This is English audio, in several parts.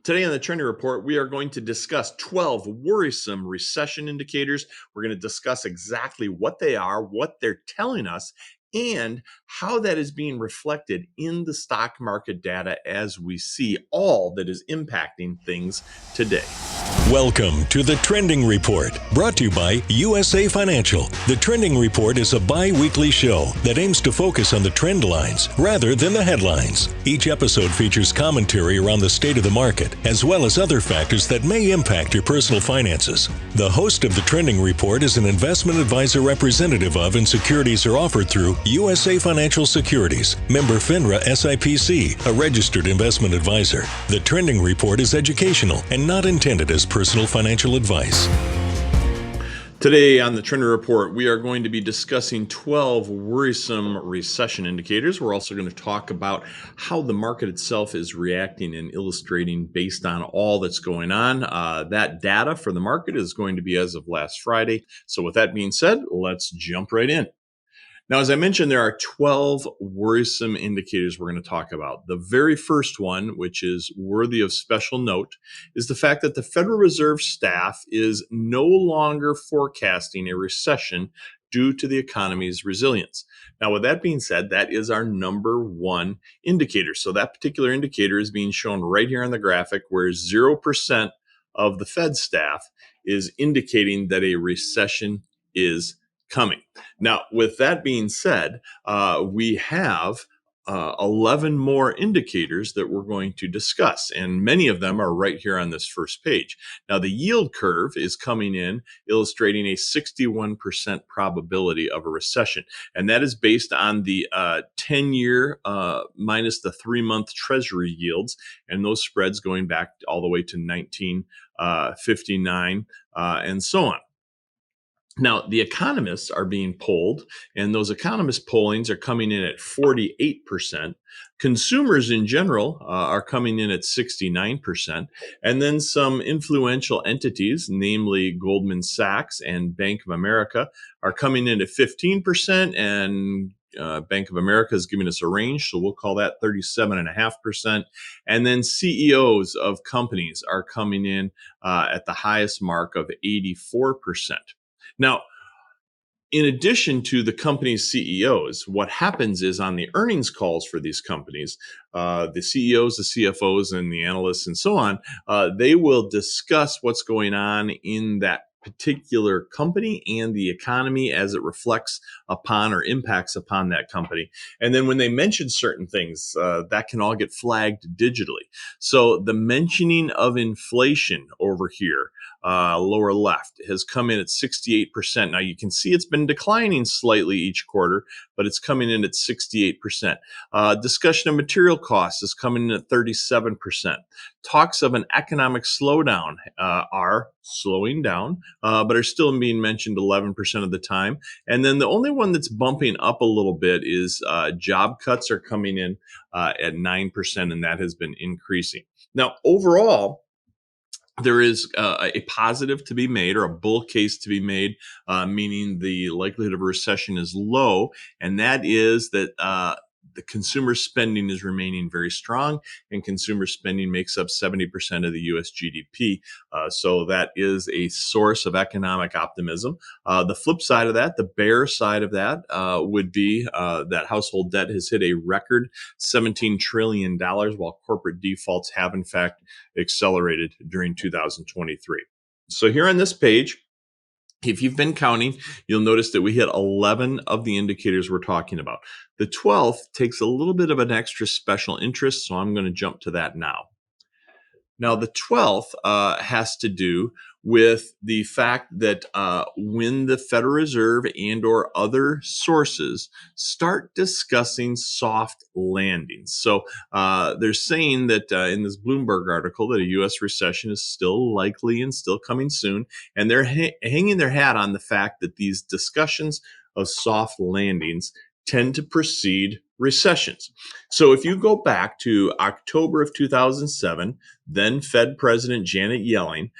Today on the Trending Report, we are going to discuss 12 worrisome recession indicators. We're going to discuss exactly what they are, what they're telling us, and how that is being reflected in the stock market data as we see all that is impacting things today. Welcome to the Trending Report, brought to you by USA Financial. The Trending Report is a bi-weekly show that aims to focus on the trend lines rather than the headlines. Each episode features commentary around the state of the market, as well as other factors that may impact your personal finances. The host of the Trending Report is an investment advisor representative of and securities are offered through USA Financial Securities, member FINRA SIPC, a registered investment advisor. The Trending Report is educational and not intended as personal financial advice. Today on the Trending Report, we are going to be discussing 12 worrisome recession indicators. We're also going to talk about how the market itself is reacting and illustrating based on all that's going on. That data for the market is going to be as of last Friday. So with that being said, let's jump right in. Now, as I mentioned, there are 12 worrisome indicators we're going to talk about. The very first one, which is worthy of special note, is the fact that the Federal Reserve staff is no longer forecasting a recession due to the economy's resilience. Now, with that being said, that is our number one indicator. So that particular indicator is being shown right here on the graphic, where 0% of the Fed staff is indicating that a recession is coming. Now, with that being said, we have 11 more indicators that we're going to discuss, and many of them are right here on this first page. Now, the yield curve is coming in, illustrating a 61% probability of a recession, and that is based on the 10-year minus the 3-month Treasury yields, and those spreads going back all the way to 1959 and so on. Now, the economists are being polled, and those economist pollings are coming in at 48%. Consumers in general are coming in at 69%. And then some influential entities, namely Goldman Sachs and Bank of America, are coming in at 15%. And Bank of America is giving us a range, so we'll call that 37.5%. And then CEOs of companies are coming in at the highest mark of 84%. Now, in addition to the company's CEOs, what happens is on the earnings calls for these companies, the CEOs, the CFOs, and the analysts and so on, they will discuss what's going on in that particular company and the economy as it reflects upon or impacts upon that company. And then when they mention certain things, that can all get flagged digitally. So the mentioning of inflation over here, lower left, has come in at 68%. Now you can see it's been declining slightly each quarter, but it's coming in at 68%. Discussion of material costs is coming in at 37%. Talks of an economic slowdown are slowing down, but are still being mentioned 11% of the time. And then the only one that's bumping up a little bit is job cuts are coming in at 9%, and that has been increasing. Now, overall, there is a positive to be made, or a bull case to be made, meaning the likelihood of a recession is low, and that is that the consumer spending is remaining very strong, and consumer spending makes up 70% of the U.S. GDP. So that is a source of economic optimism. The flip side of that, the bear side of that, would be that household debt has hit a record $17 trillion, while corporate defaults have, in fact, accelerated during 2023. So here on this page, if you've been counting, you'll notice that we hit 11 of the indicators we're talking about. The 12th takes a little bit of an extra special interest, so I'm going to jump to that now. Now, the 12th has to do with the fact that when the Federal Reserve and or other sources start discussing soft landings. So they're saying that in this Bloomberg article that a U.S. recession is still likely and still coming soon. And they're hanging their hat on the fact that these discussions of soft landings tend to precede recessions. So if you go back to October of 2007, then Fed President Janet Yellen,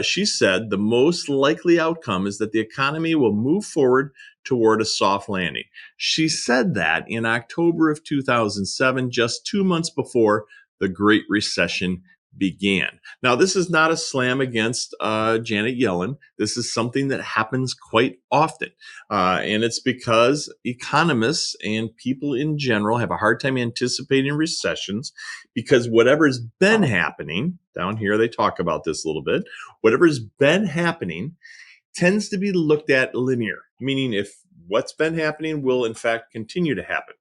she said the most likely outcome is that the economy will move forward toward a soft landing. She said that in October of 2007, just 2 months before the Great Recession began. Now, this is not a slam against Janet Yellen. This is something that happens quite often. And it's because economists and people in general have a hard time anticipating recessions because whatever's been happening, down here they talk about this a little bit, whatever's been happening tends to be looked at linear, meaning if what's been happening will in fact continue to happen.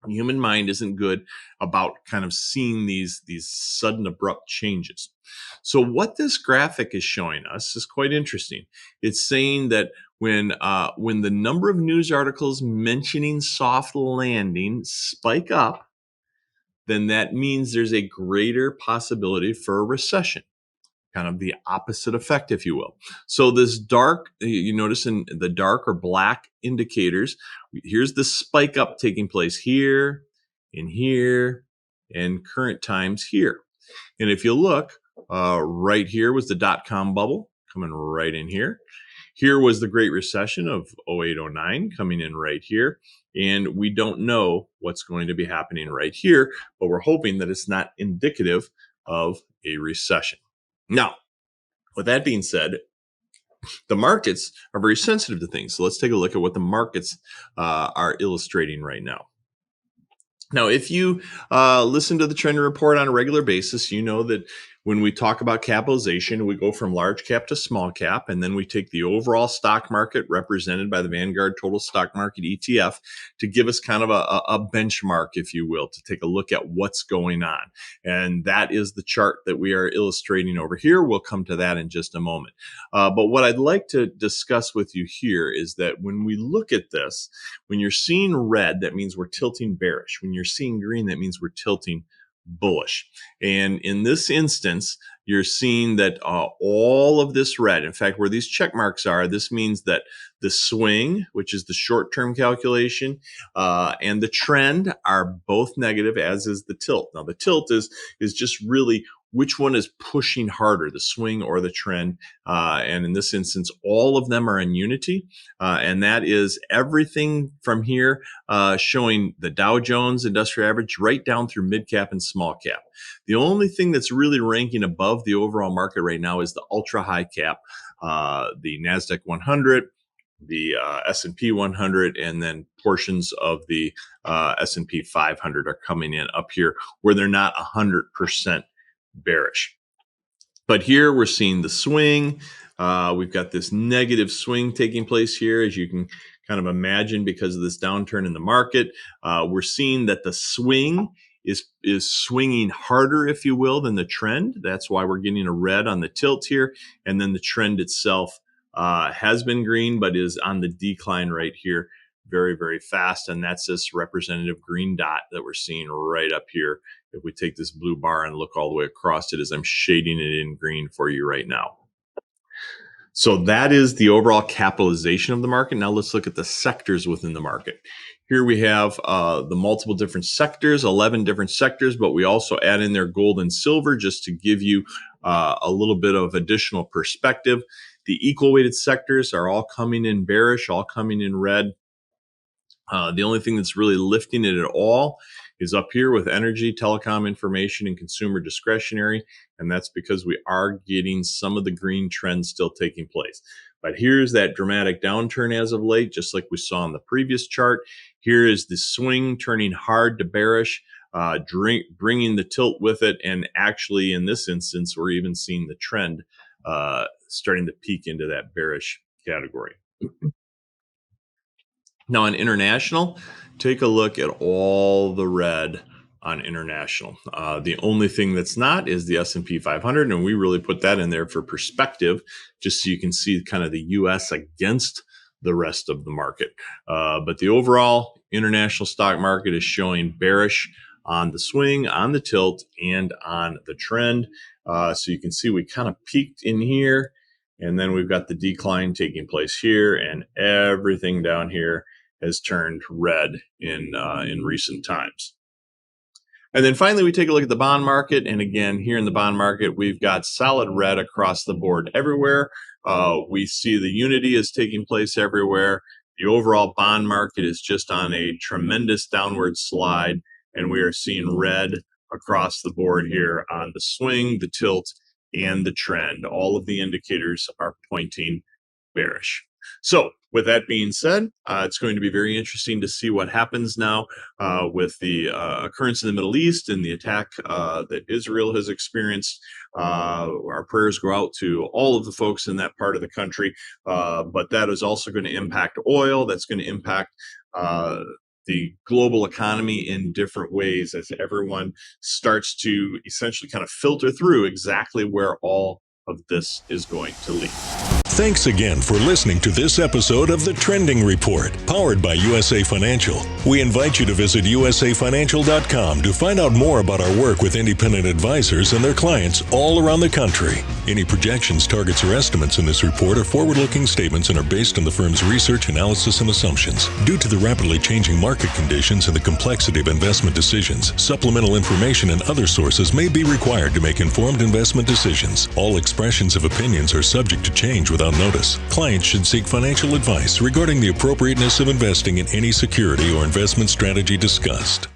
The human mind isn't good about kind of seeing these sudden abrupt changes. So what this graphic is showing us is quite interesting. It's saying that when the number of news articles mentioning soft landing spike up, then that means there's a greater possibility for a recession. Kind of the opposite effect, if you will. So this dark, you notice in the dark or black indicators, here's the spike up taking place here, in here, and current times here. And if you look, right here was the dot-com bubble coming right in here. Here was the Great Recession of 0809 coming in right here. And we don't know what's going to be happening right here, but we're hoping that it's not indicative of a recession. Now, with that being said, the markets are very sensitive to things. So let's take a look at what the markets are illustrating right now. Now, if you listen to the trend report on a regular basis, you know that when we talk about capitalization, we go from large cap to small cap, and then we take the overall stock market represented by the Vanguard Total Stock Market ETF to give us kind of a benchmark, if you will, to take a look at what's going on. And that is the chart that we are illustrating over here. We'll come to that in just a moment. But what I'd like to discuss with you here is that when we look at this, when you're seeing red, that means we're tilting bearish. When you're seeing green, that means we're tilting bullish. And in this instance, you're seeing that all of this red, in fact, where these check marks are, this means that the swing, which is the short-term calculation, and the trend are both negative, as is the tilt. Now, the tilt is just really which one is pushing harder, the swing or the trend. And in this instance, all of them are in unity. And that is everything from here showing the Dow Jones Industrial Average right down through mid cap and small cap. The only thing that's really ranking above the overall market right now is the ultra high cap, the NASDAQ 100, the S&P 100, and then portions of the S&P 500 are coming in up here where they're not 100% bearish. But here we're seeing the swing. We've got this negative swing taking place here, as you can kind of imagine, because of this downturn in the market. We're seeing that the swing is swinging harder, if you will, than the trend. That's why we're getting a red on the tilt here. And then the trend itself has been green, but is on the decline right here very, very fast. And that's this representative green dot that we're seeing right up here. If we take this blue bar and look all the way across it, as I'm shading it in green for you right now. So that is the overall capitalization of the market. Now let's look at the sectors within the market. Here we have the multiple different sectors, 11 different sectors, but we also add in there gold and silver just to give you a little bit of additional perspective. The equal weighted sectors are all coming in bearish, all coming in red. The only thing that's really lifting it at all is up here with energy, telecom, information, and consumer discretionary. And that's because we are getting some of the green trends still taking place. But here's that dramatic downturn as of late, just like we saw in the previous chart. Here is the swing turning hard to bearish, bringing the tilt with it. And actually, in this instance, we're even seeing the trend starting to peak into that bearish category. Now on international, take a look at all the red on international. The only thing that's not is the S&P 500, and we really put that in there for perspective, just so you can see kind of the U.S. against the rest of the market. But the overall international stock market is showing bearish on the swing, on the tilt, and on the trend. So you can see we kind of peaked in here, and then we've got the decline taking place here, and everything down here has turned red in recent times. And then finally, we take a look at the bond market. And again, here in the bond market, we've got solid red across the board everywhere. We see the unity is taking place everywhere. The overall bond market is just on a tremendous downward slide, and we are seeing red across the board here on the swing, the tilt, and the trend. All of the indicators are pointing bearish. So with that being said, it's going to be very interesting to see what happens now with the occurrence in the Middle East and the attack that Israel has experienced. Our prayers go out to all of the folks in that part of the country, but that is also going to impact oil. That's going to impact the global economy in different ways as everyone starts to essentially kind of filter through exactly where all of this is going to lead. Thanks again for listening to this episode of The Trending Report, powered by USA Financial. We invite you to visit usafinancial.com to find out more about our work with independent advisors and their clients all around the country. Any projections, targets, or estimates in this report are forward-looking statements and are based on the firm's research, analysis, and assumptions. Due to the rapidly changing market conditions and the complexity of investment decisions, supplemental information and other sources may be required to make informed investment decisions. All expressions of opinions are subject to change without notice. Clients should seek financial advice regarding the appropriateness of investing in any security or investment strategy discussed.